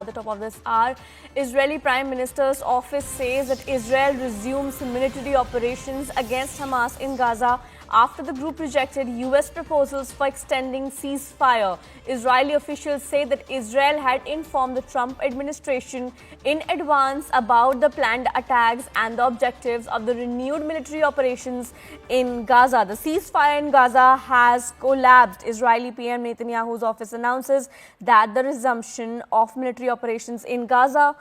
At the top of this hour, Israeli Prime Minister's office says that Israel resumes military operations against Hamas in Gaza after the group rejected U.S. proposals for extending ceasefire. Israeli officials say that Israel had informed the Trump administration in advance about the planned attacks and the objectives of the renewed military operations in Gaza. The ceasefire in Gaza has collapsed. Israeli PM Netanyahu's office announces that the resumption of military operations in Gaza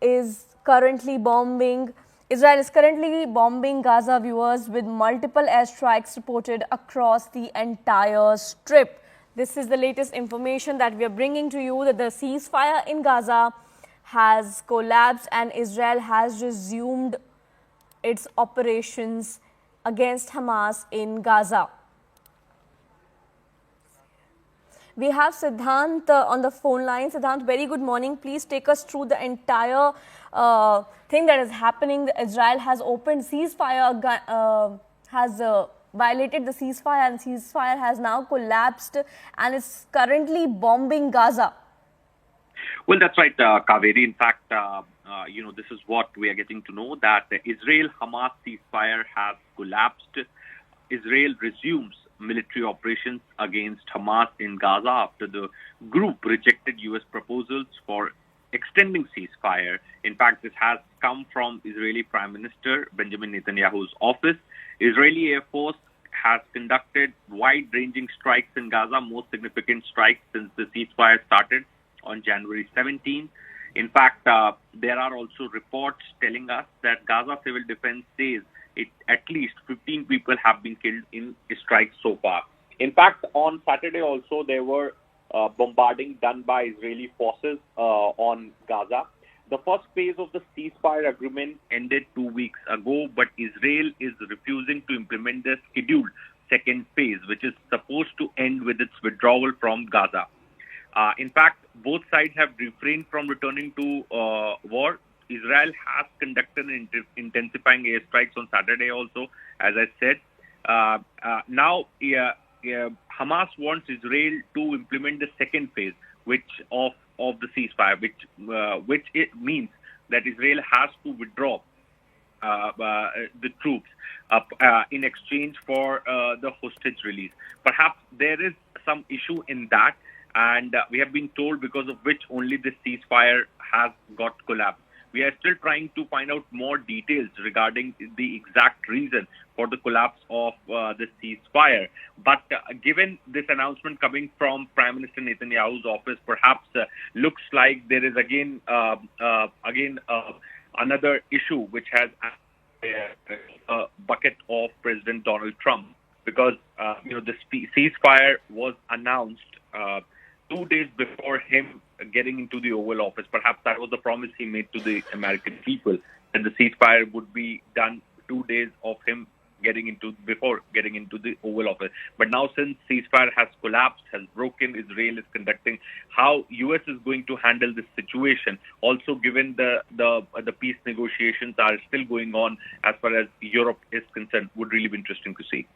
is currently bombing. Israel is currently bombing Gaza, viewers, with multiple airstrikes reported across the entire strip. This is the latest information that we are bringing to you, that the ceasefire in Gaza has collapsed and Israel has resumed its operations against Hamas in Gaza. We have Siddhant on the phone line. Siddhant, very good morning. Please take us through the entire thing that is happening. Israel has opened ceasefire, has violated the ceasefire, and ceasefire has now collapsed and is currently bombing Gaza. Well, that's right, Kaveri. In fact, this is what we are getting to know, that the Israel-Hamas ceasefire has collapsed. Israel resumes military operations against Hamas in Gaza after the group rejected U.S. proposals for extending ceasefire. In fact, this has come from Israeli Prime Minister Benjamin Netanyahu's office. Israeli Air Force has conducted wide-ranging strikes in Gaza, most significant strikes since the ceasefire started on January 17. In fact, there are also reports telling us that Gaza Civil Defense says at least 15 people have been killed in strikes so far. In fact, on Saturday also, there were bombarding done by Israeli forces on Gaza. The first phase of the ceasefire agreement ended 2 weeks ago, but Israel is refusing to implement the scheduled second phase, which is supposed to end with its withdrawal from Gaza. In fact, both sides have refrained from returning to war. Israel has conducted intensifying airstrikes on Saturday also, as I said. Now, Hamas wants Israel to implement the second phase, of the ceasefire, which it means that Israel has to withdraw the troops in exchange for the hostage release. Perhaps there is some issue in that, and we have been told because of which only the ceasefire has got collapsed. We are still trying to find out more details regarding the exact reason for the collapse of the ceasefire. But given this announcement coming from Prime Minister Netanyahu's office, perhaps looks like there is again another issue which has a bucket of President Donald Trump, because the ceasefire was announced 2 days before him getting into the Oval Office. Perhaps that was the promise he made to the American people, that the ceasefire would be done 2 days of him before getting into the Oval Office. But now, since ceasefire has collapsed, has broken, Israel is conducting, how U.S. is going to handle this situation, also given the peace negotiations are still going on as far as Europe is concerned, would really be interesting to see.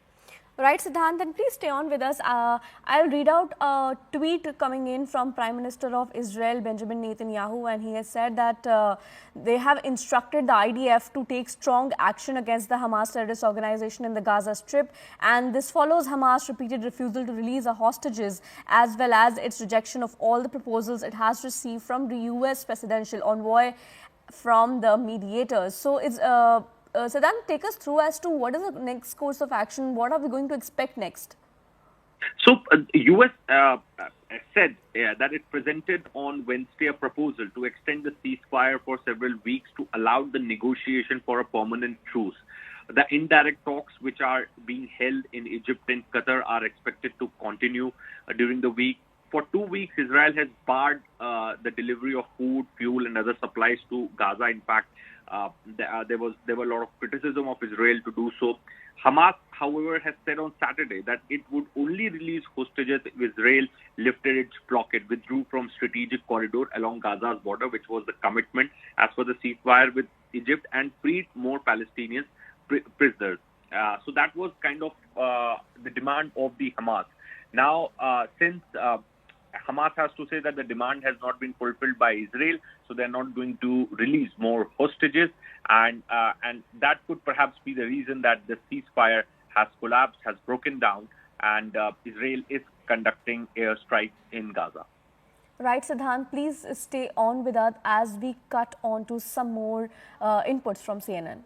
Right, Siddhant, and please stay on with us. I'll read out a tweet coming in from Prime Minister of Israel, Benjamin Netanyahu, and he has said that they have instructed the IDF to take strong action against the Hamas terrorist organization in the Gaza Strip, and this follows Hamas' repeated refusal to release the hostages, as well as its rejection of all the proposals it has received from the U.S. presidential envoy from the mediators. So it's Siddhant, take us through as to what is the next course of action. What are we going to expect next? So, U.S. Said that it presented on Wednesday a proposal to extend the ceasefire for several weeks to allow the negotiation for a permanent truce. The indirect talks, which are being held in Egypt and Qatar, are expected to continue during the week. For 2 weeks, Israel has barred the delivery of food, fuel, and other supplies to Gaza. In fact, there were a lot of criticism of Israel to do so. Hamas, however, has said on Saturday that it would only release hostages if Israel lifted its blockade, withdrew from strategic corridor along Gaza's border, which was the commitment as per the ceasefire with Egypt, and freed more Palestinian prisoners. So that was kind of the demand of the Hamas. Now, since Hamas has to say that the demand has not been fulfilled by Israel, so they're not going to release more hostages, and that could perhaps be the reason that the ceasefire has collapsed, has broken down, and Israel is conducting airstrikes in Gaza. Right, Siddhant, please stay on with us as we cut on to some more inputs from CNN.